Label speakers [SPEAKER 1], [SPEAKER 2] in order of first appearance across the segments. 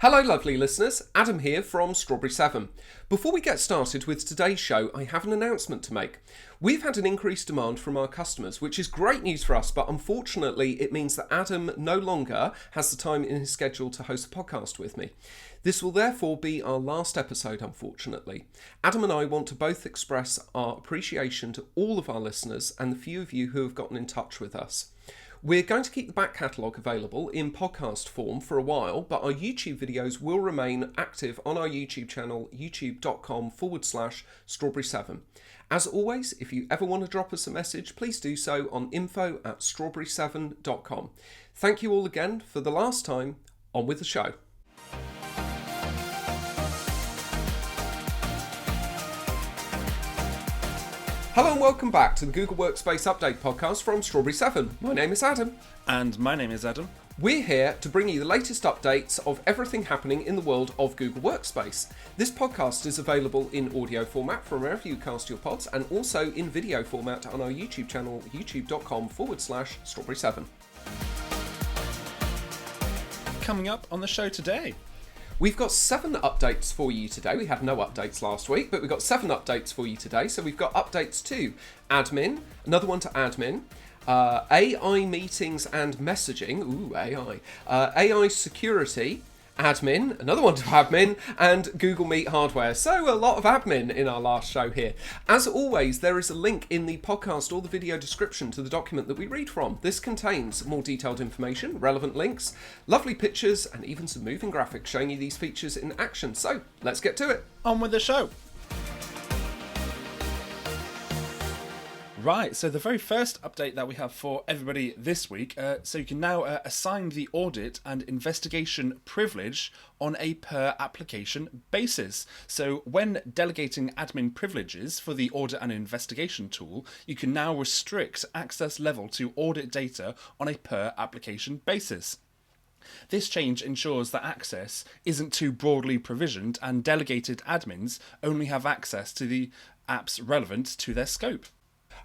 [SPEAKER 1] Hello lovely listeners, Adam here from Strawberry 7. Before we get started with today's show, I have an announcement to make. We've had an increased demand from our customers, which is great news for us, but unfortunately it means that Adam no longer has the time in his schedule to host a podcast with me. This will therefore be our last episode, unfortunately. Adam and I want to both express our appreciation to all of our listeners and the few of you who have gotten in touch with us. We're going to keep the back catalogue available in podcast form for a while, but our YouTube videos will remain active on our YouTube channel, youtube.com/strawberry7. As always, if you ever want to drop us a message, please do so on info@strawberry7.com. Thank you all again for the last time. On with the show. Hello and welcome back to the Google Workspace Update podcast from Strawberry 7. My name is Adam.
[SPEAKER 2] And my name is Adam.
[SPEAKER 1] We're here to bring you the latest updates of everything happening in the world of Google Workspace. This podcast is available in audio format from wherever you cast your pods and also in video format on our YouTube channel, youtube.com/strawberry7.
[SPEAKER 2] Coming up on the show today.
[SPEAKER 1] We've got 7 updates for you today. We had no updates last week, but we've got 7 updates for you today. So we've got updates to admin, another one to admin, AI meetings and messaging, AI security, admin, another one to admin, and Google Meet hardware. So a lot of admin in our last show here. As always, there is a link in the podcast or the video description to the document that we read from. This contains more detailed information, relevant links, lovely pictures, and even some moving graphics showing you these features in action. So let's get to it.
[SPEAKER 2] On with the show. Right, so the very first update that we have for everybody this week, so you can now assign the audit and investigation privilege on a per application basis. So when delegating admin privileges for the audit and investigation tool, you can now restrict access level to audit data on a per application basis. This change ensures that access isn't too broadly provisioned and delegated admins only have access to the apps relevant to their scope.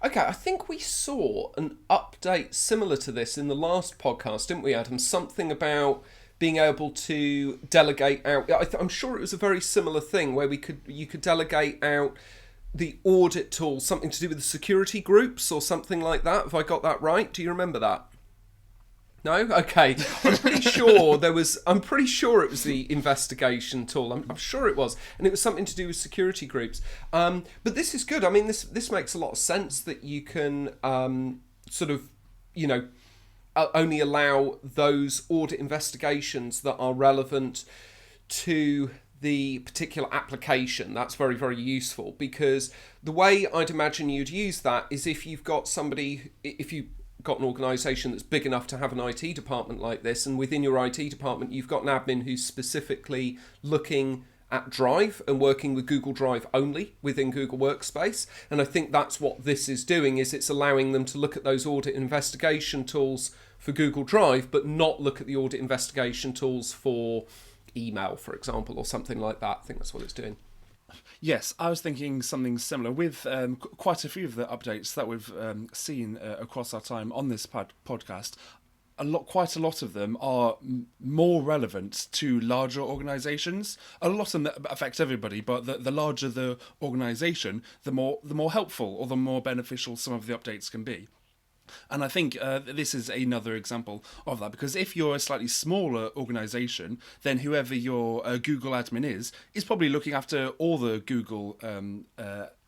[SPEAKER 1] Okay, I think we saw an update similar to this in the last podcast, didn't we, Adam? Something about being able to delegate out. I'm sure it was a very similar thing where you could delegate out the audit tool, something to do with the security groups or something like that. Have I got that right? Do you remember that? No? Okay. I'm pretty sure it was the investigation tool. I'm sure it was. And it was something to do with security groups. But this is good. I mean, this makes a lot of sense that you can only allow those audit investigations that are relevant to the particular application. That's very, very useful, because the way I'd imagine you'd use that is if you've got got an organisation that's big enough to have an IT department like this, and within your IT department you've got an admin who's specifically looking at Drive and working with Google Drive only within Google Workspace. And I think that's what this is doing, is it's allowing them to look at those audit investigation tools for Google Drive, but not look at the audit investigation tools for email, for example, or something like that. I think that's what it's doing.
[SPEAKER 2] Yes, I was thinking something similar with quite a few of the updates that we've seen across our time on this podcast. Quite a lot of them are more relevant to larger organisations. A lot of them that affect everybody, but the larger the organisation, the more helpful or the more beneficial some of the updates can be. And I think this is another example of that, because if you're a slightly smaller organisation, then whoever your Google admin is probably looking after all the Google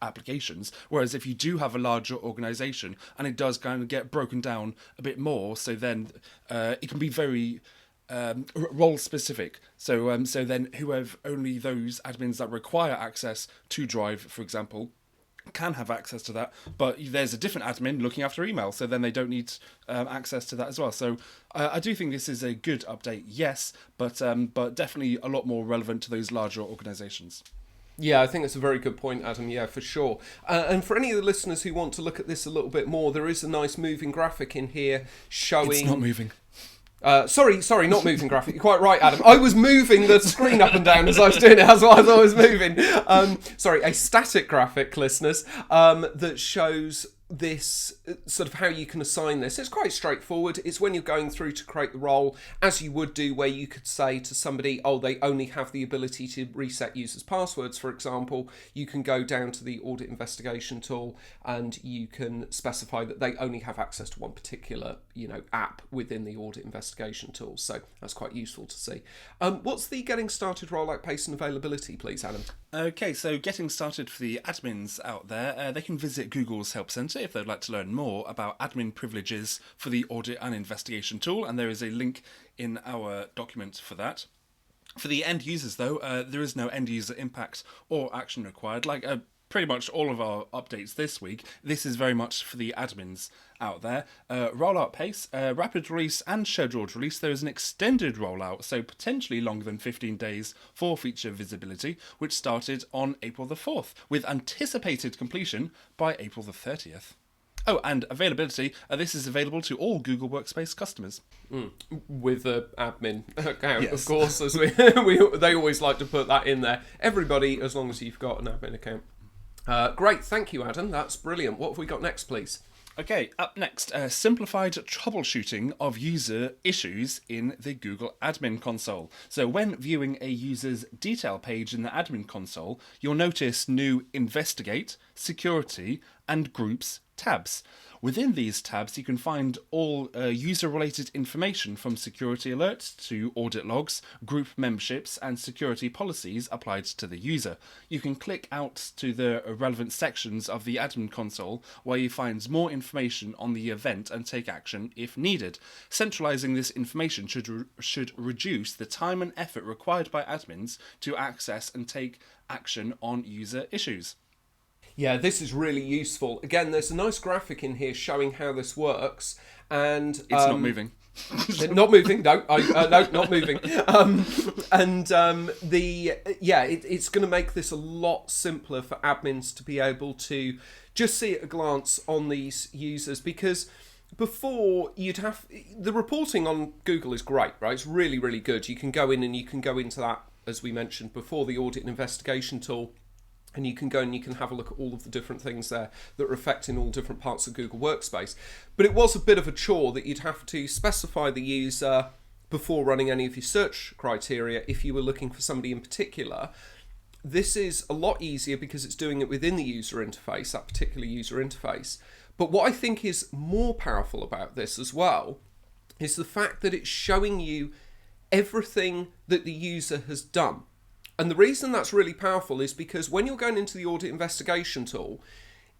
[SPEAKER 2] applications. Whereas if you do have a larger organisation and it does kind of get broken down a bit more, so then it can be very role specific. So then whoever only those admins that require access to Drive, for example, can have access to that, but there's a different admin looking after email, so then they don't need access to that as well. So I do think this is a good update, yes, but definitely a lot more relevant to those larger organisations.
[SPEAKER 1] Yeah, I think that's a very good point, Adam. Yeah, for sure. And for any of the listeners who want to look at this a little bit more, there is a nice moving graphic in here showing...
[SPEAKER 2] It's not moving.
[SPEAKER 1] Sorry, not moving graphic. You're quite right, Adam. I was moving the screen up and down as I was doing it, as I was moving. A static graphic, listeners, that shows this sort of how you can assign this. It's quite straightforward. It's when you're going through to create the role, as you would do, where you could say to somebody, oh, they only have the ability to reset users' passwords, for example. You can go down to the audit investigation tool and you can specify that they only have access to one particular, app within the audit investigation tool. So that's quite useful to see. What's the getting started rollout pace and availability, please, Adam?
[SPEAKER 2] Okay, so getting started for the admins out there, they can visit Google's Help Centre if they'd like to learn more about admin privileges for the audit and investigation tool, and there is a link in our document for that. For the end users, though, there is no end user impact or action required. Like pretty much all of our updates this week, this is very much for the admins out there. Rollout pace, rapid release and scheduled release. There is an extended rollout, so potentially longer than 15 days for feature visibility, which started on April the 4th, with anticipated completion by April the 30th. Oh, and availability, this is available to all Google Workspace customers.
[SPEAKER 1] With the admin account,
[SPEAKER 2] Yes.
[SPEAKER 1] of course, as they always like to put that in there. Everybody, as long as you've got an admin account. Great, thank you, Adam. That's brilliant. What have we got next, please?
[SPEAKER 2] Okay, up next, simplified troubleshooting of user issues in the Google Admin Console. So when viewing a user's detail page in the Admin Console, you'll notice new Investigate, Security, and Groups tabs. Within these tabs, you can find all user-related information from security alerts to audit logs, group memberships, and security policies applied to the user. You can click out to the relevant sections of the admin console where you find more information on the event and take action if needed. Centralizing this information should reduce the time and effort required by admins to access and take action on user issues.
[SPEAKER 1] Yeah, this is really useful. Again, there's a nice graphic in here showing how this works, and
[SPEAKER 2] It's not moving.
[SPEAKER 1] Not moving. No, not moving. It's going to make this a lot simpler for admins to be able to just see at a glance on these users, because before the reporting on Google is great, right? It's really, really good. You can go in and you can go into that, as we mentioned before, the audit and investigation tool. And you can go and you can have a look at all of the different things there that are affecting all different parts of Google Workspace. But it was a bit of a chore that you'd have to specify the user before running any of your search criteria if you were looking for somebody in particular. This is a lot easier because it's doing it within the user interface, that particular user interface. But what I think is more powerful about this as well is the fact that it's showing you everything that the user has done. And the reason that's really powerful is because when you're going into the audit investigation tool,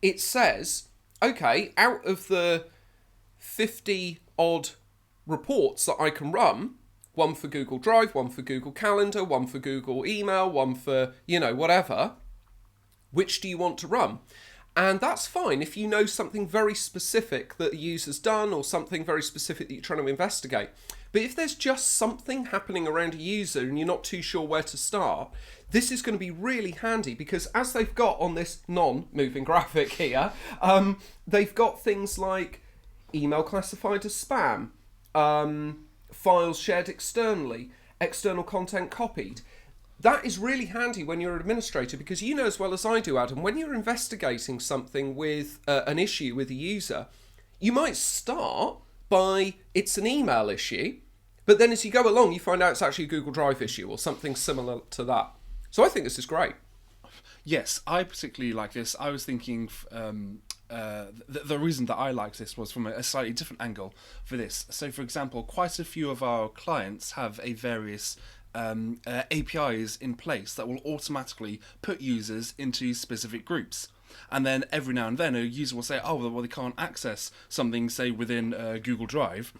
[SPEAKER 1] it says, okay, out of the 50 odd reports that I can run, one for Google Drive, one for Google Calendar, one for Google Email, one for, whatever, which do you want to run? And that's fine if you know something very specific that the user's done or something very specific that you're trying to investigate. But if there's just something happening around a user and you're not too sure where to start, this is going to be really handy, because as they've got on this non-moving graphic here, they've got things like email classified as spam, files shared externally, external content copied. That is really handy when you're an administrator, because you know as well as I do, Adam, when you're investigating something with an issue with a user, you might start by it's an email issue, but then as you go along you find out it's actually a Google Drive issue or something similar to that. So I think this is great.
[SPEAKER 2] Yes, I particularly like this. I was thinking the reason that I liked this was from a slightly different angle for this. So for example, quite a few of our clients have a various APIs in place that will automatically put users into specific groups. And then every now and then a user will say, oh, well, they can't access something, say, within Google Drive.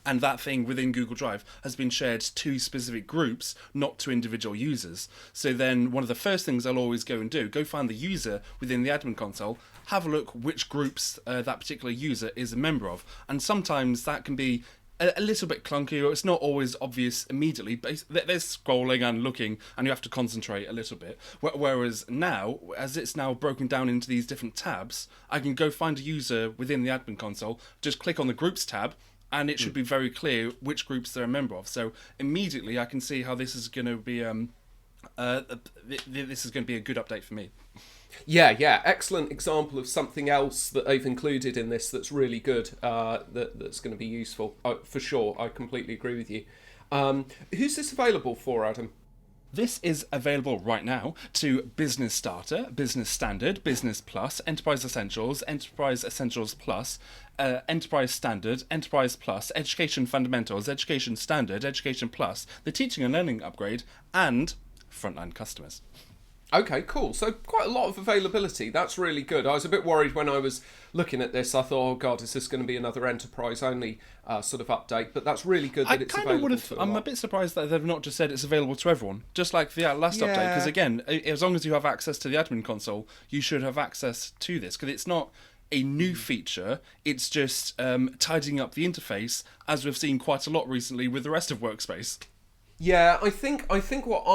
[SPEAKER 2] And that thing within Google Drive has been shared to specific groups, not to individual users. So then one of the first things I'll always go and do, go find the user within the admin console, have a look which groups that particular user is a member of. And sometimes that can be a little bit clunky, or it's not always obvious immediately, but there's scrolling and looking and you have to concentrate a little bit. Whereas now, as it's now broken down into these different tabs, I can go find a user within the admin console, just click on the groups tab, and it should be very clear which groups they're a member of. So immediately I can see how this is going to be This is going to be a good update for me.
[SPEAKER 1] Yeah, excellent example of something else that they've included in this that's really good, that's going to be useful, for sure. I completely agree with you. Who's this available for, Adam?
[SPEAKER 2] This is available right now to Business Starter, Business Standard, Business Plus, Enterprise Essentials, Enterprise Essentials Plus, Enterprise Standard, Enterprise Plus, Education Fundamentals, Education Standard, Education Plus, the Teaching and Learning Upgrade, and frontline customers.
[SPEAKER 1] Okay, cool. So quite a lot of availability. That's really good. I was a bit worried when I was looking at this. I thought, oh God, is this going to be another enterprise-only sort of update? But that's really good that it's available to a lot.
[SPEAKER 2] I'm a bit surprised that they've not just said it's available to everyone, just like the last update. Because again, as long as you have access to the admin console, you should have access to this. Because it's not a new feature, it's just tidying up the interface, as we've seen quite a lot recently with the rest of Workspace.
[SPEAKER 1] Yeah, I think what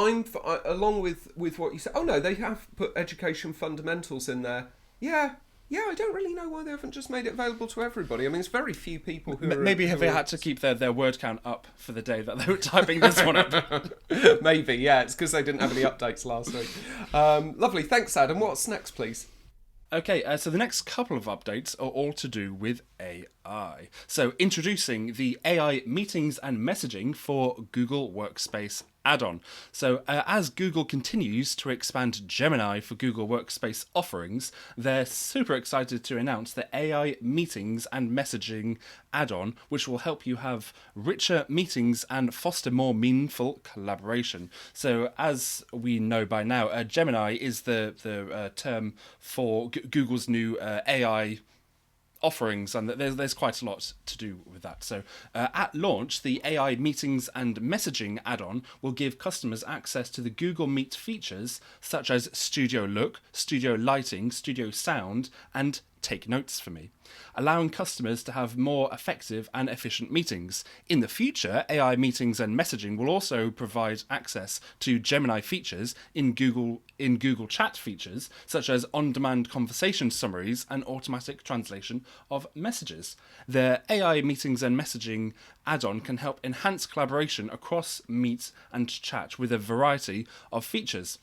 [SPEAKER 1] along with what you said. Oh no, they have put education fundamentals in there. Yeah. I don't really know why they haven't just made it available to everybody. I mean, it's very few people who
[SPEAKER 2] maybe have they had to keep their word count up for the day that they were typing this one up.
[SPEAKER 1] Maybe, yeah. It's because they didn't have any updates last week. Lovely, thanks, Adam. What's next, please?
[SPEAKER 2] Okay, so the next couple of updates are all to do with AI. So introducing the AI meetings and messaging for Google Workspace add-on. So as Google continues to expand Gemini for Google Workspace offerings, they're super excited to announce the AI meetings and messaging add-on, which will help you have richer meetings and foster more meaningful collaboration. So as we know by now, Gemini is the term for Google's new AI offerings, and there's quite a lot to do with that. So at launch, the AI meetings and messaging add-on will give customers access to the Google Meet features such as Studio Look, Studio Lighting, Studio Sound, and Take Notes for Me, allowing customers to have more effective and efficient meetings. In the future, AI meetings and messaging will also provide access to Gemini features in Google Chat features, such as on-demand conversation summaries and automatic translation of messages. The AI meetings and messaging add-on can help enhance collaboration across Meet and Chat with a variety of features,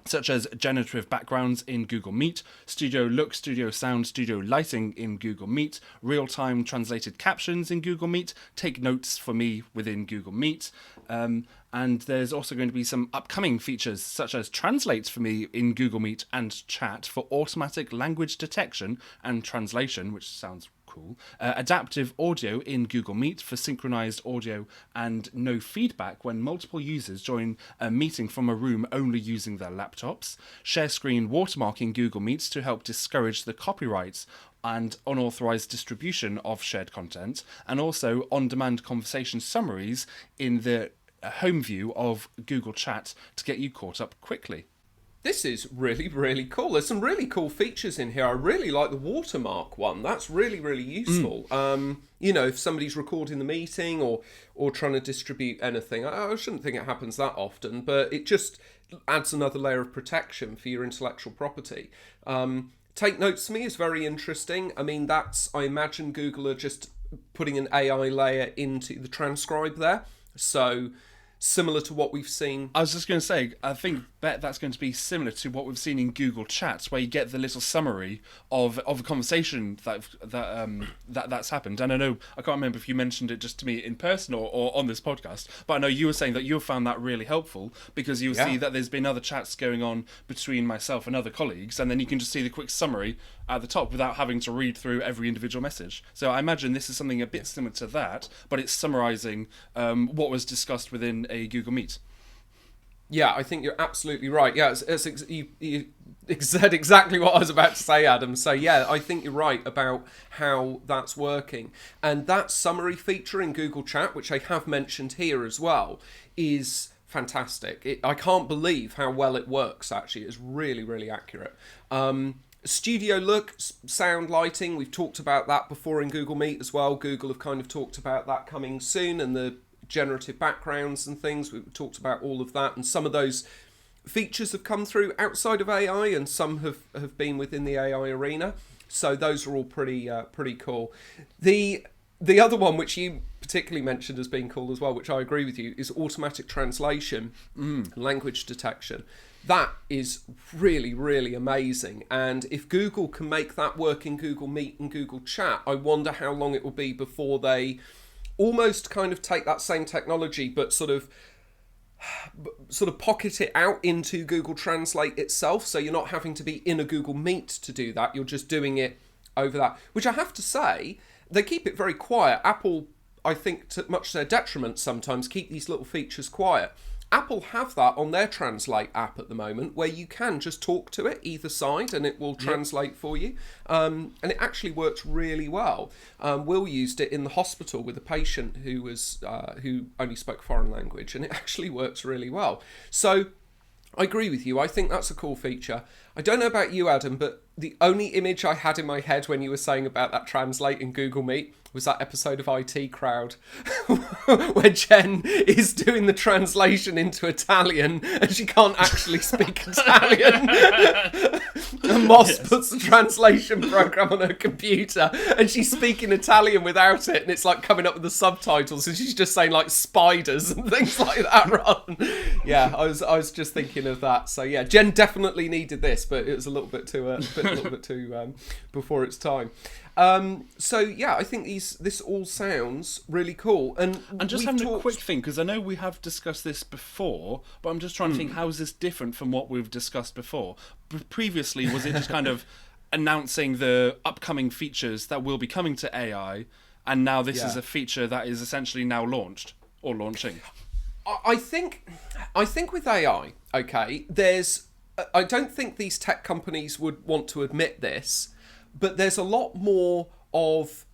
[SPEAKER 2] such as generative backgrounds in Google Meet, Studio Look, Studio Sound, Studio Lighting in Google Meet, real-time translated captions in Google Meet, Take Notes for Me within Google Meet, and there's also going to be some upcoming features such as Translate for Me in Google Meet and Chat for automatic language detection and translation, which sounds cool. Adaptive audio in Google Meet for synchronized audio and no feedback when multiple users join a meeting from a room only using their laptops. Share screen watermark in Google Meet to help discourage the copyrights and unauthorized distribution of shared content, and also on-demand conversation summaries in the home view of Google Chat to get you caught up quickly.
[SPEAKER 1] This is really, really cool. There's some really cool features in here. I really like the watermark one. That's really, really useful. If somebody's recording the meeting or trying to distribute anything, I shouldn't think it happens that often, but it just adds another layer of protection for your intellectual property. Take Notes to me is very interesting. I mean, I imagine Google are just putting an AI layer into the transcribe there. So similar to what we've seen.
[SPEAKER 2] I was just going to say, I bet that's going to be similar to what we've seen in Google Chats, where you get the little summary of a conversation that's happened. And I can't remember if you mentioned it just to me in person or on this podcast, but I know you were saying that you found that really helpful because you see that there's been other chats going on between myself and other colleagues, and then you can just see the quick summary at the top without having to read through every individual message. So I imagine this is something a bit similar to that, but it's summarising what was discussed within a Google Meet.
[SPEAKER 1] Yeah, I think you're absolutely right. Yeah, you said exactly what I was about to say, Adam. So yeah, I think you're right about how that's working. And that summary feature in Google Chat, which I have mentioned here as well, is fantastic. I can't believe how well it works, actually. It's really, really accurate. Studio Look, sound lighting, we've talked about that before in Google Meet as well. Google have kind of talked about that coming soon, and the generative backgrounds and things. We've talked about all of that, and some of those features have come through outside of AI, and some have been within the AI arena. So those are all pretty cool. The other one, which you particularly mentioned as being cool as well, which I agree with you, is automatic translation, language detection. That is really, really amazing. And if Google can make that work in Google Meet and Google Chat, I wonder how long it will be before they almost kind of take that same technology, but sort of pocket it out into Google Translate itself. So you're not having to be in a Google Meet to do that. You're just doing it over that, which I have to say, they keep it very quiet. Apple, I think, to much to their detriment sometimes, keep these little features quiet. Apple have that on their Translate app at the moment, where you can just talk to it either side and it will translate for you. And it actually works really well. Will used it in the hospital with a patient who only spoke foreign language, and it actually works really well. So I agree with you. I think that's a cool feature. I don't know about you, Adam, but the only image I had in my head when you were saying about that Translate in Google Meet was that episode of IT Crowd where Jen is doing the translation into Italian and she can't actually speak Italian. And Moss puts the translation program on her computer and she's speaking Italian without it, and it's like coming up with the subtitles and she's just saying like spiders and things like that. Yeah, I was just thinking of that. So yeah, Jen definitely needed this, but it was a little bit too before its time. So yeah, I think this all sounds really cool. And
[SPEAKER 2] just having a quick thing, because I know we have discussed this before, but I'm just trying to think, how is this different from what we've discussed before? Previously, was it just kind of announcing the upcoming features that will be coming to AI, and now this is a feature that is essentially now launched or launching?
[SPEAKER 1] I think with AI, okay, I don't think these tech companies would want to admit this, but there's a lot more of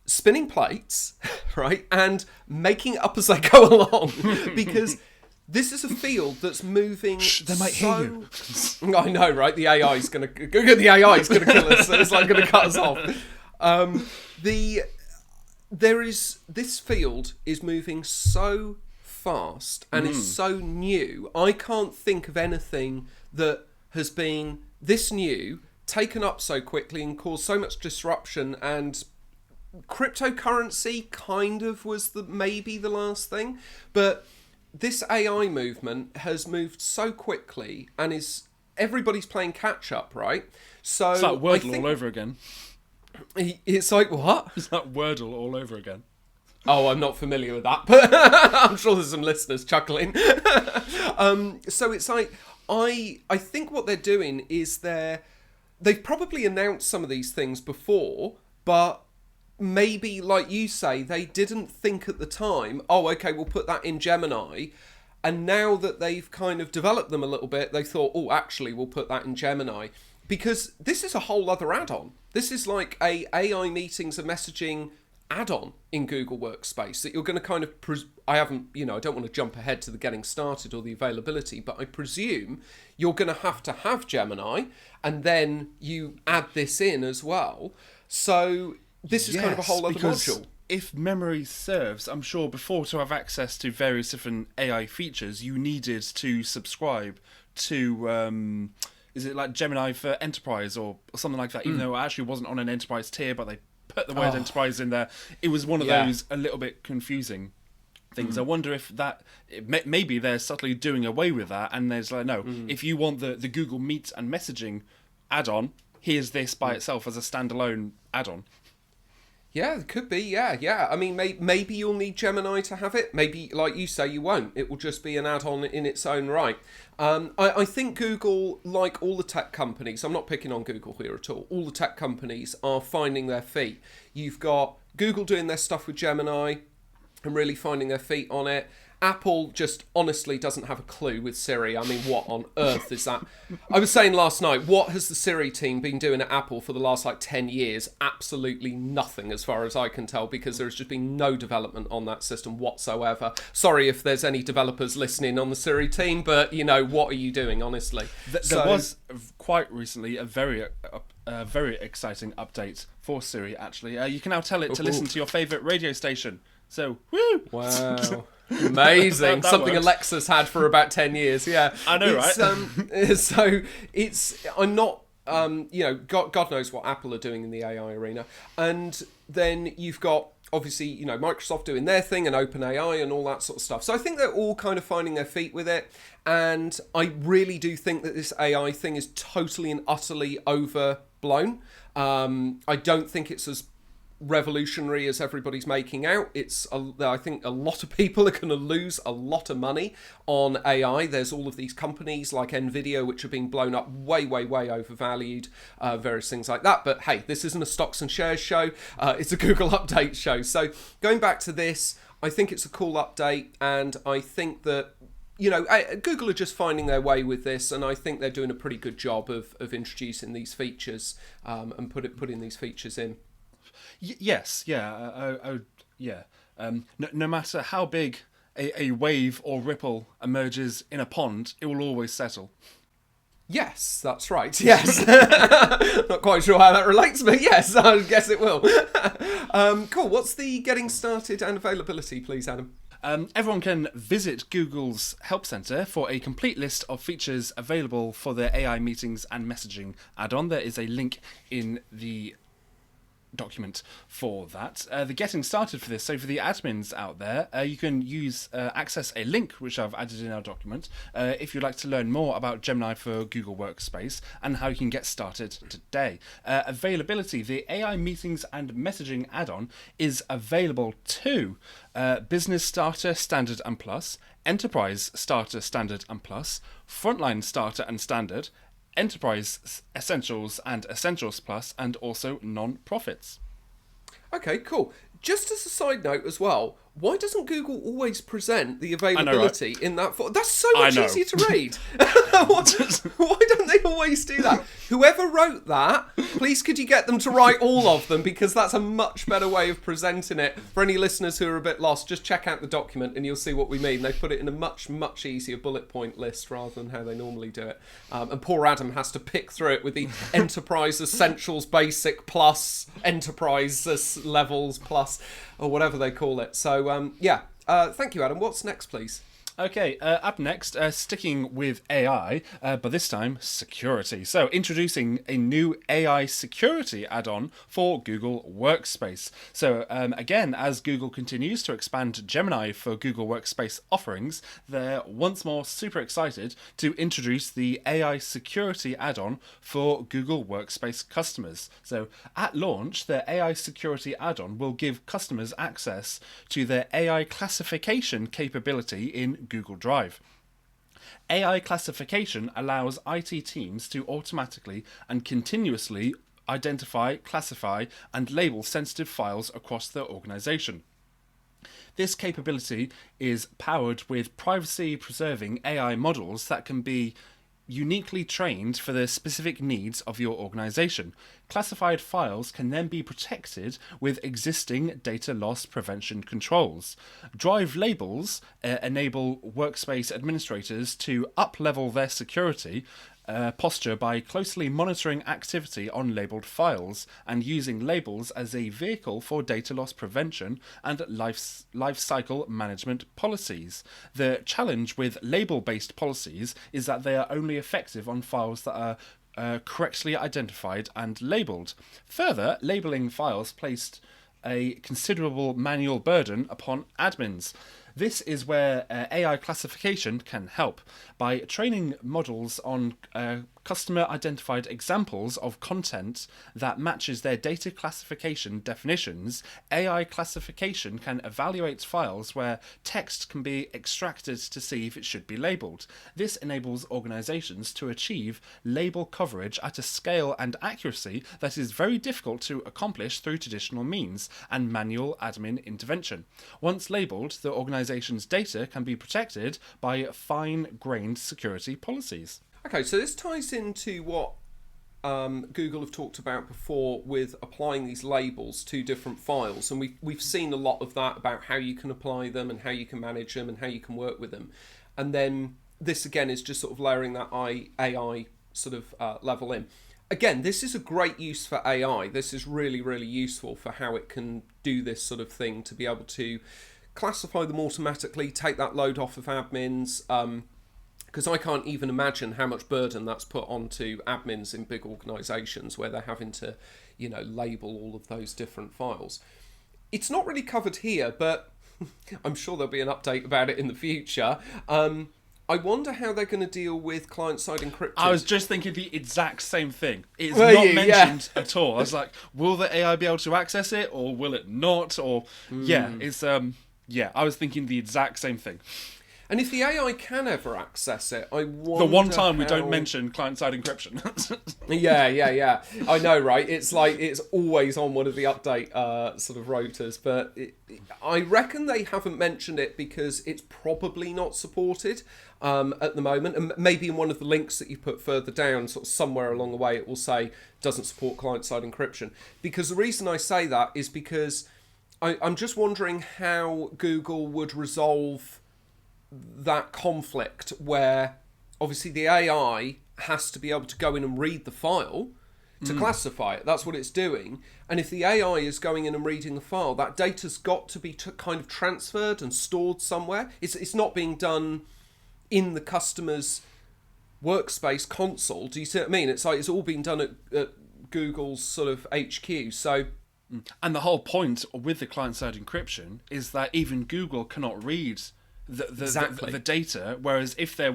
[SPEAKER 1] spinning plates, right, and making it up as they go along, because this is a field that's moving.
[SPEAKER 2] They might hear you.
[SPEAKER 1] I know, right? The AI is going to kill us. So it's like going to cut us off. This field is moving so fast and is so new. I can't think of anything that has been this new, taken up so quickly and caused so much disruption. And cryptocurrency kind of was maybe the last thing, but this AI movement has moved so quickly and everybody's playing catch up, right? So
[SPEAKER 2] it's like Wordle all over again.
[SPEAKER 1] It's like what?
[SPEAKER 2] It's like Wordle all over again.
[SPEAKER 1] Oh, I'm not familiar with that, but I'm sure there's some listeners chuckling. So it's like I think what they're doing is they've probably announced some of these things before, but maybe, like you say, they didn't think at the time, oh, okay, we'll put that in Gemini. And now that they've kind of developed them a little bit, they thought, oh, actually, we'll put that in Gemini. Because this is a whole other add-on. This is like a AI meetings and messaging add-on in Google Workspace that you're going to kind of... I don't want to jump ahead to the getting started or the availability, but I presume you're going to have Gemini, and then you add this in as well. So this is kind of a whole other module.
[SPEAKER 2] If memory serves, I'm sure before, to have access to various different AI features, you needed to subscribe to... is it like Gemini for Enterprise or something like that? Even though it actually wasn't on an Enterprise tier, but they put the word Enterprise in there. It was one of those a little bit confusing things. I wonder if maybe they're subtly doing away with that, and there's like, no, if you want the Google Meet and messaging add-on, here's this by itself as a standalone add-on.
[SPEAKER 1] Yeah, it could be, yeah. I mean, maybe you'll need Gemini to have it. Maybe, like you say, you won't. It will just be an add-on in its own right. I think Google, like all the tech companies, I'm not picking on Google here at all the tech companies are finding their feet. You've got Google doing their stuff with Gemini and really finding their feet on it. Apple just honestly doesn't have a clue with Siri. I mean, what on earth is that? I was saying last night, what has the Siri team been doing at Apple for the last 10 years? Absolutely nothing as far as I can tell, because there's just been no development on that system whatsoever. Sorry if there's any developers listening on the Siri team, but what are you doing, honestly?
[SPEAKER 2] There was quite recently a very exciting update for Siri, actually. You can now tell it to listen to your favourite radio station. So, woo!
[SPEAKER 1] Wow. Amazing. Something works. Alexa's had for about 10 years. Yeah.
[SPEAKER 2] I know, right?
[SPEAKER 1] So I'm not, God knows what Apple are doing in the AI arena. And then you've got obviously, you know, Microsoft doing their thing and OpenAI and all that sort of stuff. So I think they're all kind of finding their feet with it. And I really do think that this AI thing is totally and utterly overblown. I don't think it's as revolutionary as everybody's making out. I think a lot of people are going to lose a lot of money on AI. There's all of these companies like Nvidia which are being blown up way overvalued, various things like that. But hey, this isn't a stocks and shares show. It's a Google update show. So going back to this, I think it's a cool update, and I think that, you know, Google are just finding their way with this, and I think they're doing a pretty good job of introducing these features and putting these features in.
[SPEAKER 2] Yes, yeah, yeah. No matter how big a wave or ripple emerges in a pond, it will always settle.
[SPEAKER 1] Yes, that's right. Yes. Not quite sure how that relates, but yes, I guess it will. Cool. What's the getting started and availability, please, Adam?
[SPEAKER 2] Everyone can visit Google's Help Center for a complete list of features available for their AI meetings and messaging add-on. There is a link in the document for that. The getting started for this, so for the admins out there, you can access a link which I've added in our document if you'd like to learn more about Gemini for Google Workspace and how you can get started today. Availability: the AI meetings and messaging add-on is available to Business Starter Standard and Plus, Enterprise Starter Standard and Plus, Frontline Starter and Standard, Enterprise Essentials and Essentials Plus, and also non-profits.
[SPEAKER 1] Okay, cool. Just as a side note as well, why doesn't Google always present the availability in that form? That's so much easier to read. Why don't they always do that? Whoever wrote that, please could you get them to write all of them, because that's a much better way of presenting it. For any listeners who are a bit lost, just check out the document and you'll see what we mean. They put it in a much easier bullet point list rather than how they normally do it. And poor Adam has to pick through it with the Enterprise Essentials Basic Plus, Enterprise Levels Plus, or whatever they call it. So thank you, Adam. What's next, please?
[SPEAKER 2] Okay, up next, sticking with AI, but this time security. So, introducing a new AI security add-on for Google Workspace. So, again, as Google continues to expand Gemini for Google Workspace offerings, they're once more super excited to introduce the AI security add-on for Google Workspace customers. So, at launch, their AI security add-on will give customers access to their AI classification capability in Google Drive. AI classification allows IT teams to automatically and continuously identify, classify, and label sensitive files across their organization. This capability is powered with privacy-preserving AI models that can be uniquely trained for the specific needs of your organization. Classified files can then be protected with existing data loss prevention controls. Drive labels enable workspace administrators to up-level their security posture by closely monitoring activity on labeled files and using labels as a vehicle for data loss prevention and life cycle management policies. The challenge with label-based policies is that they are only effective on files that are correctly identified and labelled. Further, labelling files placed a considerable manual burden upon admins. This is where AI classification can help. By training models on customer-identified examples of content that matches their data classification definitions, AI classification can evaluate files where text can be extracted to see if it should be labelled. This enables organisations to achieve label coverage at a scale and accuracy that is very difficult to accomplish through traditional means and manual admin intervention. Once labelled, the organisation's data can be protected by fine-grained security policies.
[SPEAKER 1] Okay, so this ties into what Google have talked about before with applying these labels to different files, and we've seen a lot of that about how you can apply them and how you can manage them and how you can work with them. And then this again is just sort of layering that AI sort of level in. Again, this is a great use for AI. This is really useful for how it can do this sort of thing, to be able to classify them automatically, take that load off of admins, because I can't even imagine how much burden that's put onto admins in big organisations where they're having to, label all of those different files. it's not really covered here, but I'm sure there'll be an update about it in the future. I wonder how they're going to deal with client-side encryption.
[SPEAKER 2] I was just thinking the exact same thing. It's
[SPEAKER 1] Were
[SPEAKER 2] not
[SPEAKER 1] you?
[SPEAKER 2] mentioned at all. I was like, will the AI be able to access it, or will it not? Or it's I was thinking the exact same thing.
[SPEAKER 1] And if the AI can ever access it, I wonder
[SPEAKER 2] The one time we
[SPEAKER 1] how...
[SPEAKER 2] don't mention client-side encryption.
[SPEAKER 1] Yeah. I know, right? It's like it's always on one of the update sort of rotors, but I reckon they haven't mentioned it because it's probably not supported at the moment. And maybe in one of the links that you put further down, sort of somewhere along the way, it will say doesn't support client-side encryption. Because the reason I say that is because I'm just wondering how Google would resolve that conflict where obviously the AI has to be able to go in and read the file to classify it. That's what it's doing. And if the AI is going in and reading the file, that data's got to be kind of transferred and stored somewhere. It's not being done in the customer's workspace console. Do you see what I mean? It's like it's all being done at Google's sort of HQ. So...
[SPEAKER 2] And the whole point with the client-side encryption is that even Google cannot read the data, whereas if there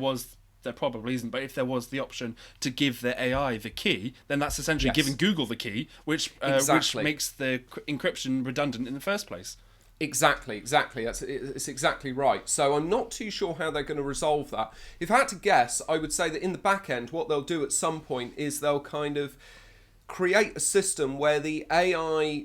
[SPEAKER 2] probably isn't, but if there was the option to give the AI the key, then that's essentially giving Google the key, which makes the encryption redundant in the first place.
[SPEAKER 1] Exactly. It's exactly right. So I'm not too sure how they're going to resolve that. If I had to guess, I would say that in the back end, what they'll do at some point is they'll kind of create a system where the AI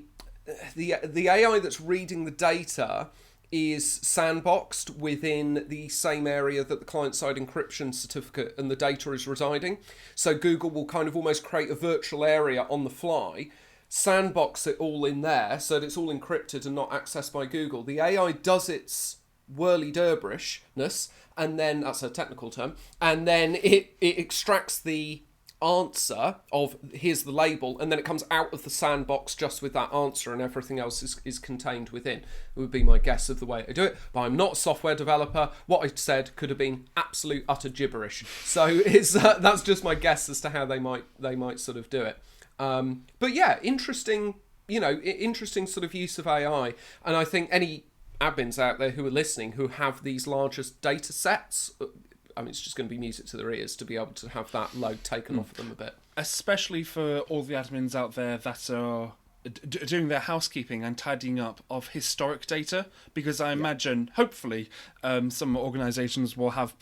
[SPEAKER 1] that's reading the data is sandboxed within the same area that the client-side encryption certificate and the data is residing. So Google will kind of almost create a virtual area on the fly, sandbox it all in there so that it's all encrypted and not accessed by Google. The AI does its whirly-dervishness, and then, that's a technical term, and then it extracts the answer of here's the label, and then it comes out of the sandbox just with that answer, and everything else is contained within. It would be my guess of the way I do it, but I'm not a software developer. What I said could have been absolute utter gibberish, so it's that's just my guess as to how they might sort of do it. But yeah, interesting sort of use of AI, and I think any admins out there who are listening who have these largest data sets, I mean, it's just going to be music to their ears to be able to have that load taken off of them a bit.
[SPEAKER 2] Especially for all the admins out there that are doing their housekeeping and tidying up of historic data, because I imagine, hopefully, some organisations will have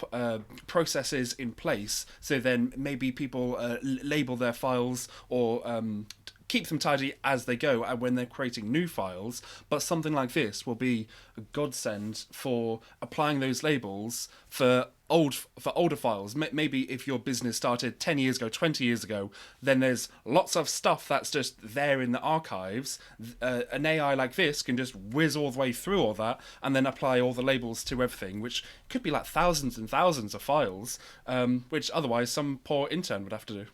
[SPEAKER 2] processes in place, so then maybe people label their files or keep them tidy as they go and when they're creating new files, but something like this will be a godsend for applying those labels for older files. Maybe if your business started 10 years ago, 20 years ago, then there's lots of stuff that's just there in the archives. An AI like this can just whiz all the way through all that and then apply all the labels to everything, which could be like thousands and thousands of files, which otherwise some poor intern would have to do.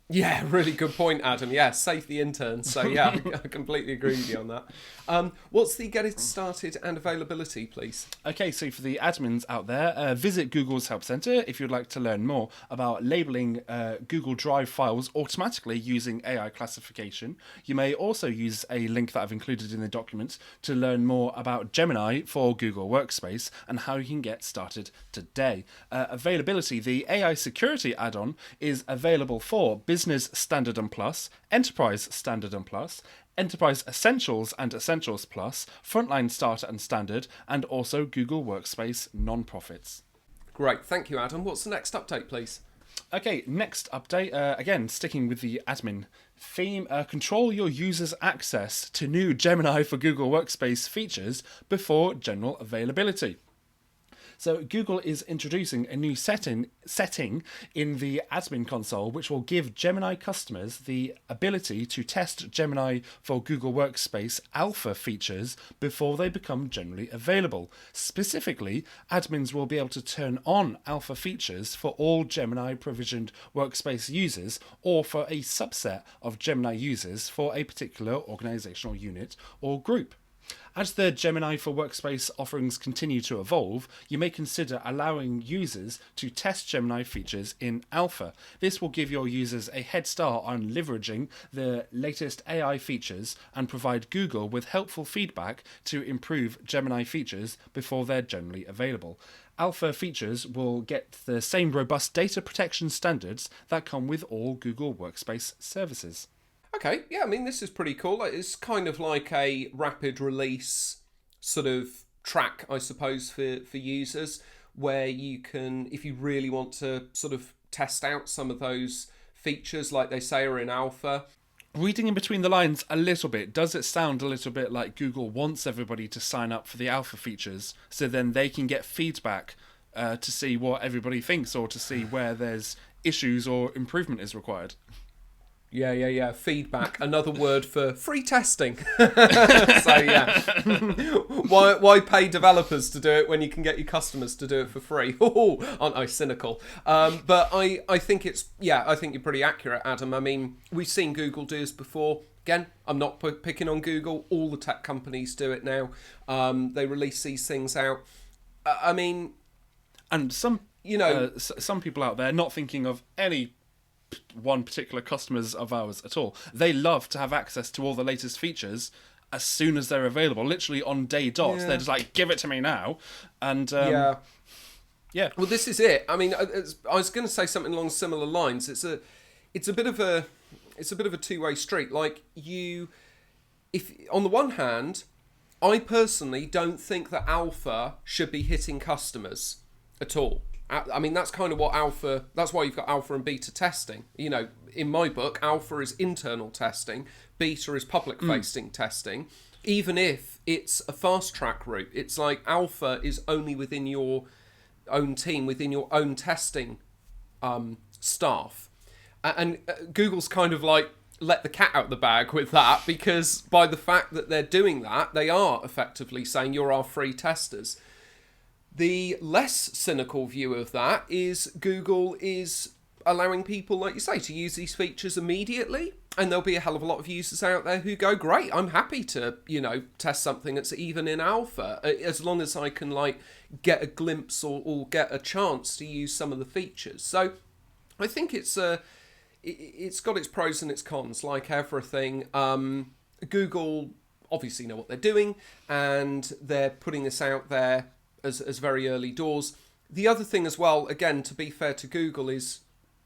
[SPEAKER 1] Yeah, really good point, Adam. Yeah, save the interns. So yeah, I completely agree with you on that. What's the get it started and availability, please?
[SPEAKER 2] Okay, so for the admins out there, visit Google's Help Center if you'd like to learn more about labeling Google Drive files automatically using AI classification. You may also use a link that I've included in the document to learn more about Gemini for Google Workspace and how you can get started today. Availability, the AI security add-on is available for Business Standard and Plus, Enterprise Standard and Plus, Enterprise Essentials and Essentials Plus, Frontline Starter and Standard, and also Google Workspace Non-Profits.
[SPEAKER 1] Great, thank you, Adam. What's the next update, please?
[SPEAKER 2] Okay, next update, again, sticking with the admin theme, control your users' access to new Gemini for Google Workspace features before general availability. So Google is introducing a new setting in the admin console, which will give Gemini customers the ability to test Gemini for Google Workspace alpha features before they become generally available. Specifically, admins will be able to turn on alpha features for all Gemini provisioned Workspace users or for a subset of Gemini users for a particular organizational unit or group. As the Gemini for Workspace offerings continue to evolve, you may consider allowing users to test Gemini features in alpha. This will give your users a head start on leveraging the latest AI features and provide Google with helpful feedback to improve Gemini features before they're generally available. Alpha features will get the same robust data protection standards that come with all Google Workspace services.
[SPEAKER 1] Okay, yeah, I mean, this is pretty cool. It's kind of like a rapid release sort of track, I suppose, for users, where you can, if you really want to sort of test out some of those features, like they say, are in alpha.
[SPEAKER 2] Reading in between the lines a little bit, does it sound a little bit like Google wants everybody to sign up for the alpha features so then they can get feedback to see what everybody thinks or to see where there's issues or improvement is required?
[SPEAKER 1] Yeah. Feedback, another word for free testing. So yeah, why pay developers to do it when you can get your customers to do it for free? Oh, aren't I cynical? But I think I think you're pretty accurate, Adam. I mean, we've seen Google do this before. Again, I'm not picking on Google. All the tech companies do it now. They release these things out. I mean,
[SPEAKER 2] and some people out there, not thinking of any one particular customers of ours at all, they love to have access to all the latest features as soon as they're available, literally on day dot. They're just like, give it to me now. And yeah,
[SPEAKER 1] well, this is it. I mean, I was going to say something along similar lines. It's a bit of a two-way street. Like, if on the one hand, I personally don't think that alpha should be hitting customers at all. I mean, that's kind of what alpha, that's why you've got alpha and beta testing. You know, in my book, alpha is internal testing, beta is public-facing testing. Even if it's a fast-track route, it's like alpha is only within your own team, within your own testing staff. And Google's kind of like let the cat out of the bag with that, because by the fact that they're doing that, they are effectively saying you're our free testers. The less cynical view of that is Google is allowing people, like you say, to use these features immediately. And there'll be a hell of a lot of users out there who go, great, I'm happy to, test something that's even in alpha, as long as I can, get a glimpse or get a chance to use some of the features. So I think it's got its pros and its cons, like everything. Google obviously know what they're doing, and they're putting this out there as very early doors. The other thing as well, again, to be fair to Google, is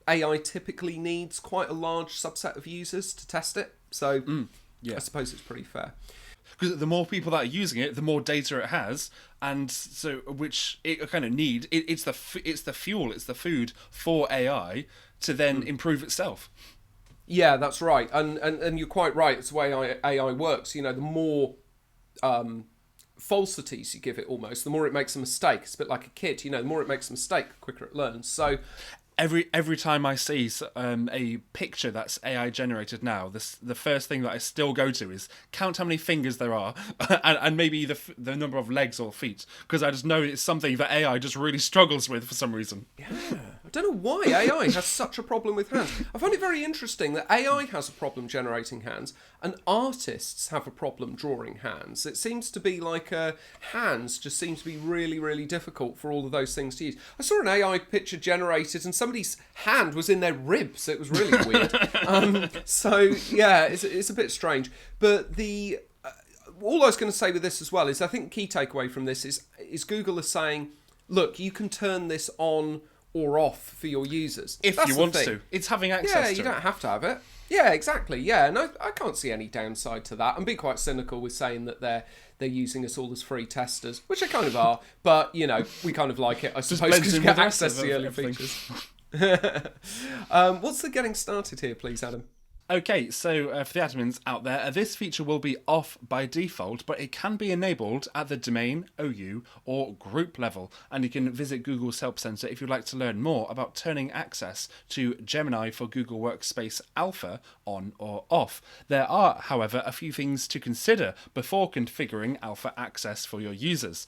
[SPEAKER 1] AI typically needs quite a large subset of users to test it. So I suppose it's pretty fair.
[SPEAKER 2] Because the more people that are using it, the more data it has, and so which it kind of need. It's the fuel, it's the food for AI to then improve itself.
[SPEAKER 1] Yeah, that's right, and you're quite right. It's the way AI works. The more falsities you give it, almost, the more it makes a mistake. It's a bit like a kid. The more it makes a mistake, the quicker it learns. So
[SPEAKER 2] every time I see a picture that's AI generated now, the first thing that I still go to is count how many fingers there are, and maybe the number of legs or feet, because I just know it's something that AI just really struggles with for some reason.
[SPEAKER 1] Yeah, I don't know why AI has such a problem with hands. I find it very interesting that AI has a problem generating hands, and artists have a problem drawing hands. It seems to be like hands just seem to be really, really difficult for all of those things to use. I saw an AI picture generated, and somebody's hand was in their ribs. It was really weird. So yeah, it's a bit strange. But all I was going to say with this as well is I think the key takeaway from this is Google is saying, look, you can turn this on or off for your users
[SPEAKER 2] if you want to. It's having access to it.
[SPEAKER 1] Yeah, you don't have to have it. Yeah, exactly. Yeah, and I can't see any downside to that. I'm being quite cynical with saying that they're using us all as free testers, which they kind of are. But we kind of like it, I suppose, because we get access to the early features. What's the getting started here, please, Adam?
[SPEAKER 2] Okay, so for the admins out there, this feature will be off by default, but it can be enabled at the domain, OU, or group level. And you can visit Google's Help Center if you'd like to learn more about turning access to Gemini for Google Workspace Alpha on or off. There are, however, a few things to consider before configuring alpha access for your users.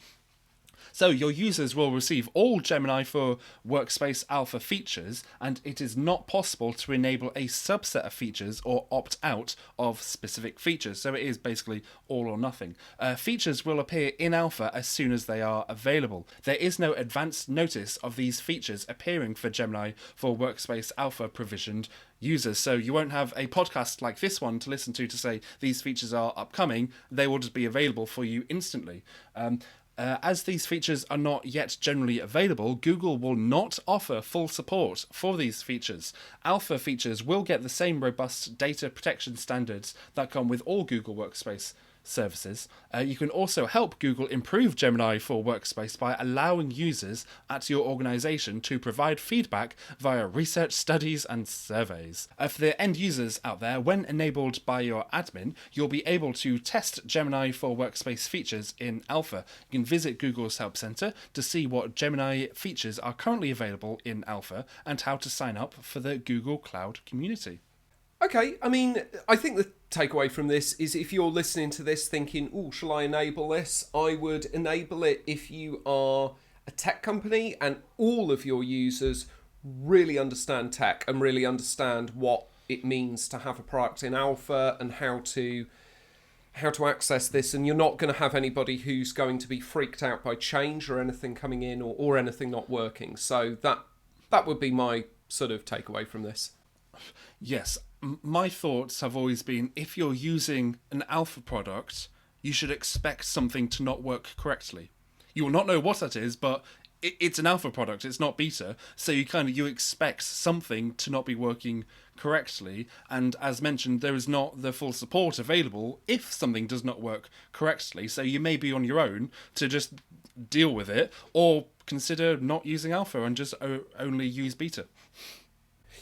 [SPEAKER 2] So your users will receive all Gemini for Workspace Alpha features, and it is not possible to enable a subset of features or opt out of specific features. So it is basically all or nothing. Features will appear in Alpha as soon as they are available. There is no advanced notice of these features appearing for Gemini for Workspace Alpha provisioned users. So you won't have a podcast like this one to listen to say these features are upcoming. They will just be available for you instantly. As these features are not yet generally available, Google will not offer full support for these features. Alpha features will get the same robust data protection standards that come with all Google Workspace services. You can also help Google improve Gemini for Workspace by allowing users at your organization to provide feedback via research studies and surveys. For the end users out there, when enabled by your admin, you'll be able to test Gemini for Workspace features in Alpha. You can visit Google's Help Center to see what Gemini features are currently available in Alpha and how to sign up for the Google Cloud community.
[SPEAKER 1] Okay, I mean, I think the takeaway from this is if you're listening to this thinking, oh, shall I enable this? I would enable it if you are a tech company and all of your users really understand tech and really understand what it means to have a product in alpha and how to access this, and you're not going to have anybody who's going to be freaked out by change or anything coming in or anything not working. So that would be my sort of takeaway from this.
[SPEAKER 2] Yes, my thoughts have always been if you're using an alpha product, you should expect something to not work correctly. You will not know what that is, but it's an alpha product, it's not beta, so you expect something to not be working correctly, and as mentioned, there is not the full support available if something does not work correctly, so you may be on your own to just deal with it, or consider not using alpha and just only use beta.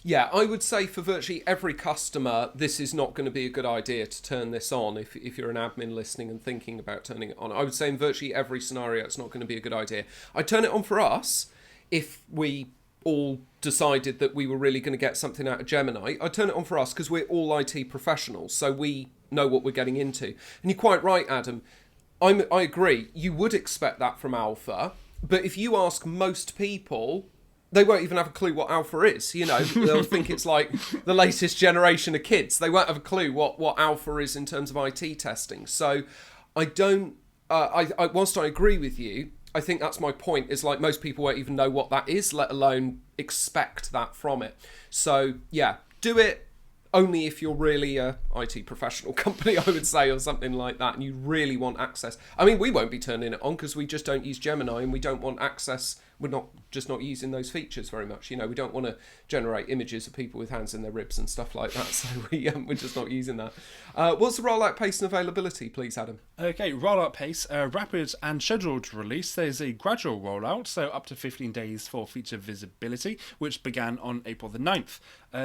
[SPEAKER 1] Yeah, I would say for virtually every customer, this is not going to be a good idea to turn this on if you're an admin listening and thinking about turning it on. I would say in virtually every scenario, it's not going to be a good idea. I'd turn it on for us if we all decided that we were really going to get something out of Gemini. I'd turn it on for us because we're all IT professionals, so we know what we're getting into. And you're quite right, Adam. I agree. You would expect that from Alpha, but if you ask most people, they won't even have a clue what alpha is. They'll think it's like the latest generation of kids. They won't have a clue what alpha is in terms of IT testing. So I don't, whilst I agree with you, I think that's my point, is like most people won't even know what that is, let alone expect that from it. So yeah, do it only if you're really a IT professional company, I would say, or something like that, and you really want access. I mean, we won't be turning it on because we just don't use Gemini and we don't want access. We're not using those features very much. We don't want to generate images of people with hands in their ribs and stuff like that. So we're just not using that. What's the rollout pace and availability, please, Adam?
[SPEAKER 2] Okay, rollout pace, rapid and scheduled release. There's a gradual rollout, so up to 15 days for feature visibility, which began on April the 9th.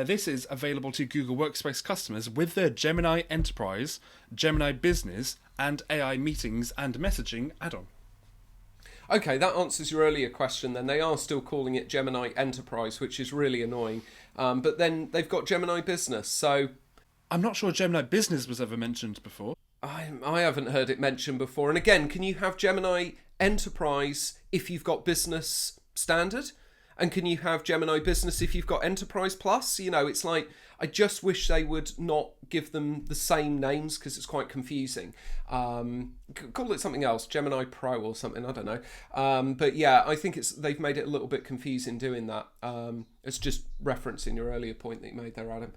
[SPEAKER 2] This is available to Google Workspace customers with their Gemini Enterprise, Gemini Business, and AI Meetings and Messaging add-on.
[SPEAKER 1] Okay, that answers your earlier question then. They are still calling it Gemini Enterprise, which is really annoying. But then they've got Gemini Business, so...
[SPEAKER 2] I'm not sure Gemini Business was ever mentioned before.
[SPEAKER 1] I haven't heard it mentioned before. And again, can you have Gemini Enterprise if you've got Business Standard? And can you have Gemini Business if you've got Enterprise Plus? It's like, I just wish they would not give them the same names because it's quite confusing. Call it something else, Gemini Pro or something, I don't know. But yeah, I think they've made it a little bit confusing doing that. It's just referencing your earlier point that you made there, Adam.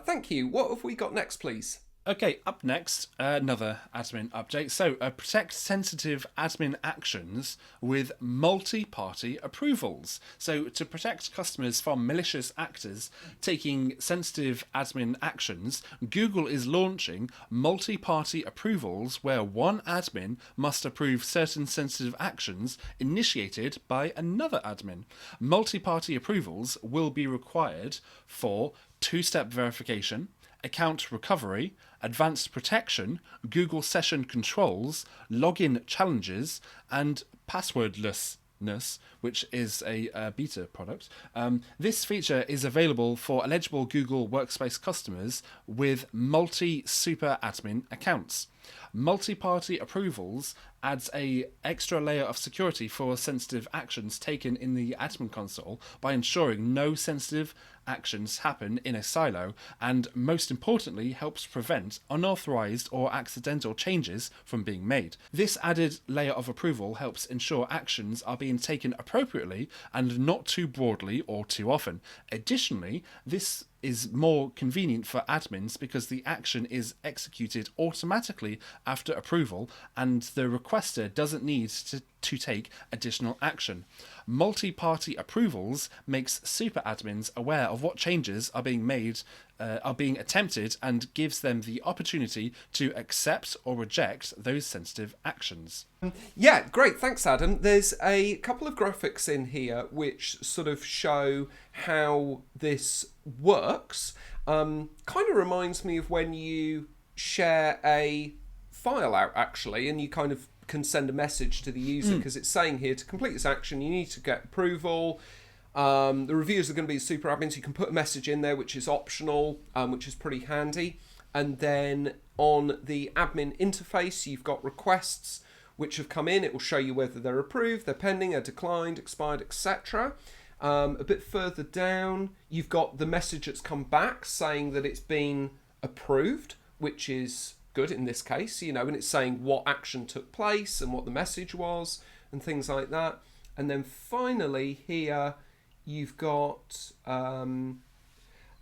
[SPEAKER 1] Thank you. What have we got next, please?
[SPEAKER 2] Okay, up next, another admin update. So, protect sensitive admin actions with multi-party approvals. So, to protect customers from malicious actors taking sensitive admin actions, Google is launching multi-party approvals where one admin must approve certain sensitive actions initiated by another admin. Multi-party approvals will be required for two-step verification, account recovery, advanced protection, Google session controls, login challenges, and passwordlessness, which is a beta product. This feature is available for eligible Google Workspace customers with multi-super admin accounts. Multi-party approvals adds a extra layer of security for sensitive actions taken in the admin console by ensuring no sensitive actions happen in a silo, and most importantly helps prevent unauthorized or accidental changes from being made. This added layer of approval helps ensure actions are being taken appropriately and not too broadly or too often. Additionally, this is more convenient for admins because the action is executed automatically after approval and the requester doesn't need to take additional action. Multi-party approvals makes super admins aware of what changes are being made, are being attempted, and gives them the opportunity to accept or reject those sensitive actions.
[SPEAKER 1] Yeah, great. Thanks, Adam. There's a couple of graphics in here which sort of show how this works. Kind of reminds me of when you share a file out, actually, and you kind of can send a message to the user, because it's saying here to complete this action you need to get approval. The reviewers are going to be super admins. You can put a message in there which is optional, which is pretty handy. And then on the admin interface you've got requests which have come in. It will show you whether they're approved, they're pending, they're declined, expired, etc. A bit further down you've got the message that's come back saying that it's been approved, which is good in this case, and it's saying what action took place and what the message was and things like that. And then finally here you've got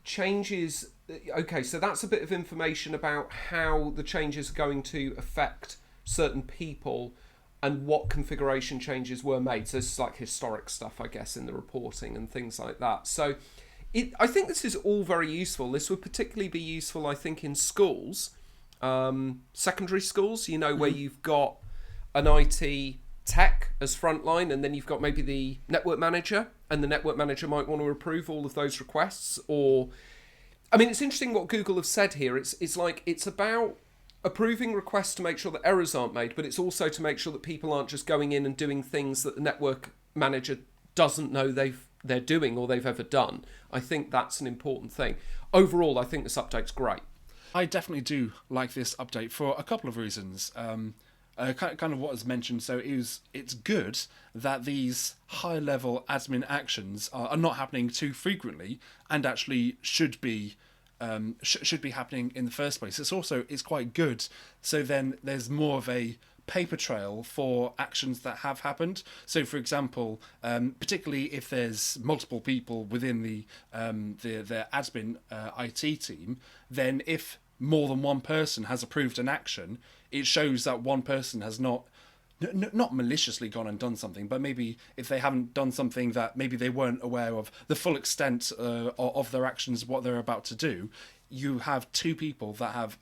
[SPEAKER 1] changes. Okay, so that's a bit of information about how the changes are going to affect certain people and what configuration changes were made. So this is like historic stuff, I guess, in the reporting and things like that. So I think this is all very useful. This would particularly be useful, I think, in schools, secondary schools, where you've got an IT tech as frontline, and then you've got maybe the network manager, and the network manager might want to approve all of those requests. Or, I mean, it's interesting what Google have said here. It's about approving requests to make sure that errors aren't made, but it's also to make sure that people aren't just going in and doing things that the network manager doesn't know they're doing or they've ever done. I think that's an important thing. Overall, I think this update's great.
[SPEAKER 2] I definitely do like this update for a couple of reasons. Kind of what was mentioned. So it's good that these high-level admin actions are not happening too frequently, and actually should be happening in the first place. It's quite good. So then there's more of a paper trail for actions that have happened. So, for example, particularly if there's multiple people within the admin IT team, then if more than one person has approved an action, it shows that one person has not maliciously gone and done something, but maybe if they haven't done something that maybe they weren't aware of the full extent of their actions, what they're about to do, you have two people that have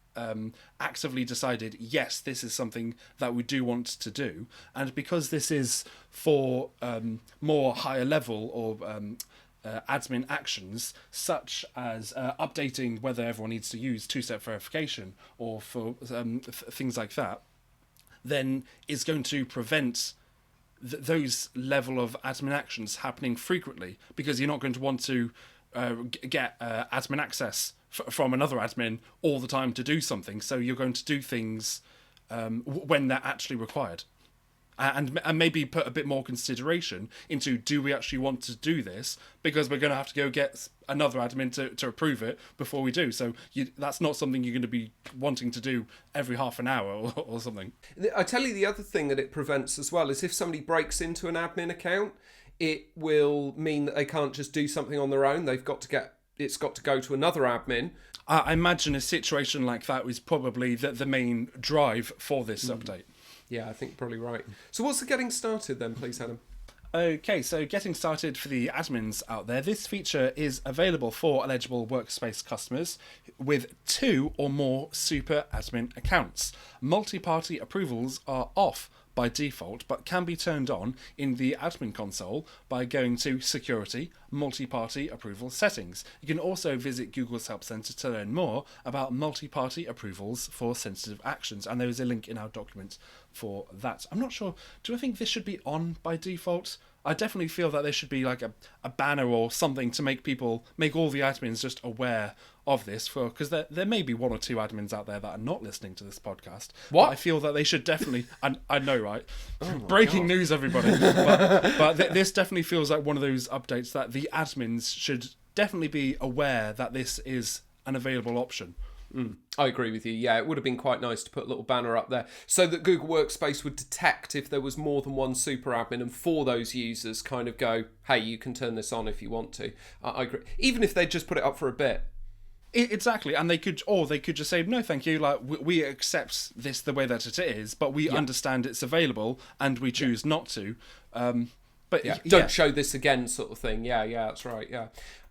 [SPEAKER 2] actively decided, yes, this is something that we do want to do. And because this is for more higher level or admin actions, such as updating whether everyone needs to use two-step verification or for things like that, then it's going to prevent those level of admin actions happening frequently, because you're not going to want to get admin access from another admin all the time to do something. So you're going to do things when they're actually required. And maybe put a bit more consideration into, do we actually want to do this? Because we're going to have to go get another admin to approve it before we do. So that's not something you're going to be wanting to do every half an hour or something.
[SPEAKER 1] I tell you, the other thing that it prevents as well is if somebody breaks into an admin account, it will mean that they can't just do something on their own. It's got to go to another admin.
[SPEAKER 2] I imagine a situation like that was probably the main drive for this update.
[SPEAKER 1] Yeah, I think you're probably right. So what's the getting started then, please, Adam?
[SPEAKER 2] Okay, so getting started for the admins out there. This feature is available for eligible Workspace customers with 2 or more super admin accounts. Multi-party approvals are off by default, but can be turned on in the admin console by going to Security, Multi-Party Approval Settings. You can also visit Google's Help Center to learn more about multi-party approvals for sensitive actions, and there is a link in our document for that. I'm not sure, do I think this should be on by default? I definitely feel that there should be like a banner or something to make all the admins just aware of this, because there may be one or two admins out there that are not listening to this podcast.
[SPEAKER 1] What?
[SPEAKER 2] But I feel that they should definitely. I know, right?
[SPEAKER 1] Oh
[SPEAKER 2] Breaking news, everybody! This definitely feels like one of those updates that the admins should definitely be aware that this is an available option.
[SPEAKER 1] I agree with you. Yeah, it would have been quite nice to put a little banner up there so that Google Workspace would detect if there was more than one super admin, and for those users kind of go, hey, you can turn this on if you want to. I agree. Even if they just put it up for a bit.
[SPEAKER 2] Exactly, and they could just say, no, thank you, like, we accept this the way that it is, but we understand it's available, and we choose not to. Don't
[SPEAKER 1] show this again, sort of thing. Yeah, that's right, yeah.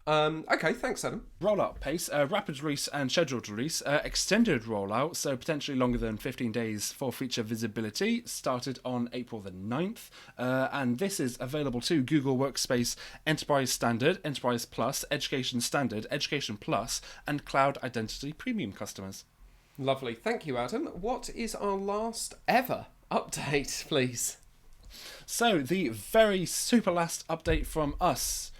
[SPEAKER 1] Okay, thanks, Adam.
[SPEAKER 2] Rollout pace, rapid release and scheduled release, extended rollout, so potentially longer than 15 days for feature visibility, started on April the 9th, and this is available to Google Workspace Enterprise Standard, Enterprise Plus, Education Standard, Education Plus, and Cloud Identity Premium customers.
[SPEAKER 1] Lovely, thank you, Adam. What is our last ever update, please?
[SPEAKER 2] So, the very super last update from us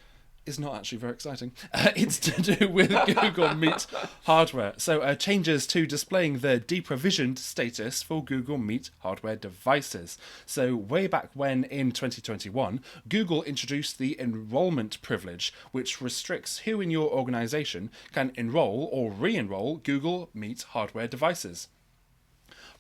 [SPEAKER 2] is not actually very exciting. It's to do with Google Meet hardware. So changes to displaying the deprovisioned status for Google Meet hardware devices. So way back when in 2021, Google introduced the enrollment privilege, which restricts who in your organization can enroll or re-enroll Google Meet hardware devices.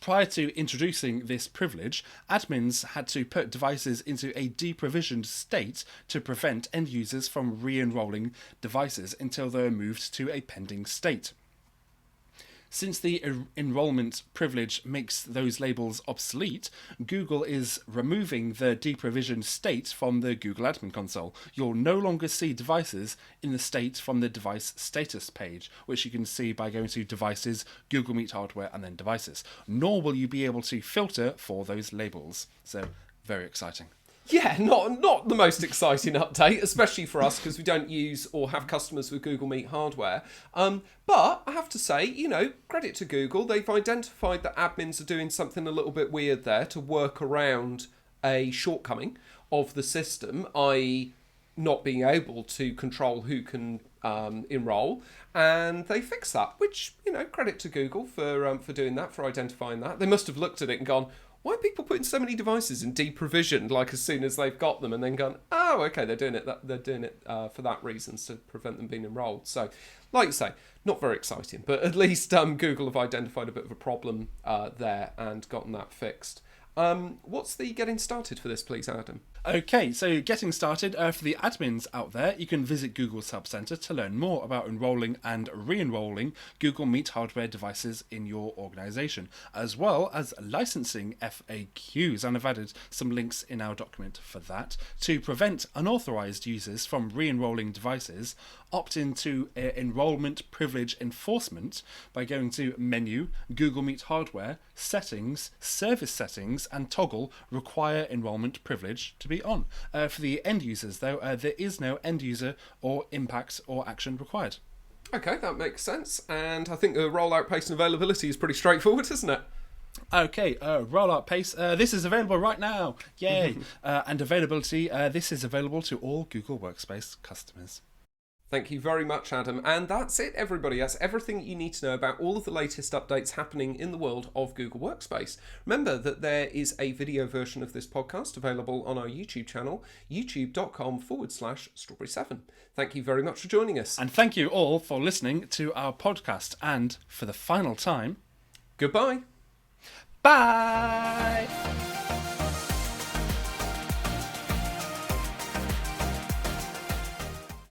[SPEAKER 2] Prior to introducing this privilege, admins had to put devices into a deprovisioned state to prevent end users from re-enrolling devices until they were moved to a pending state. Since the enrollment privilege makes those labels obsolete, Google is removing the deprovisioned state from the Google Admin Console. You'll no longer see devices in the state from the device status page, which you can see by going to Devices, Google Meet Hardware, and then Devices. Nor will you be able to filter for those labels. So, very exciting.
[SPEAKER 1] Yeah, not the most exciting update, especially for us because we don't use or have customers with Google Meet hardware. But I have to say, credit to Google. They've identified that admins are doing something a little bit weird there to work around a shortcoming of the system, i.e. not being able to control who can enroll, and they fixed that, which, credit to Google for doing that, for identifying that. They must have looked at it and gone, why are people putting so many devices in deprovisioned as soon as they've got them, and then gone, oh, okay, they're doing it for that reason, to prevent them being enrolled. So, like you say, not very exciting, but at least Google have identified a bit of a problem there and gotten that fixed. What's the getting started for this, please, Adam?
[SPEAKER 2] Okay, so getting started, for the admins out there, you can visit Google's Help Center to learn more about enrolling and re-enrolling Google Meet hardware devices in your organization, as well as licensing FAQs, and I've added some links in our document for that. To prevent unauthorized users from re-enrolling devices, opt into enrollment privilege enforcement by going to Menu, Google Meet Hardware, Settings, Service Settings, and toggle Require Enrollment Privilege to be on. For the end users, though, there is no end user or impact or action required.
[SPEAKER 1] Okay, that makes sense. And I think the rollout pace and availability is pretty straightforward, isn't it?
[SPEAKER 2] Okay, rollout pace. This is available right now. Yay! And availability. This is available to all Google Workspace customers.
[SPEAKER 1] Thank you very much, Adam. And that's it, everybody. That's everything you need to know about all of the latest updates happening in the world of Google Workspace. Remember that there is a video version of this podcast available on our YouTube channel, youtube.com/Strawberry7. Thank you very much for joining us.
[SPEAKER 2] And thank you all for listening to our podcast. And for the final time,
[SPEAKER 1] goodbye.
[SPEAKER 2] Bye!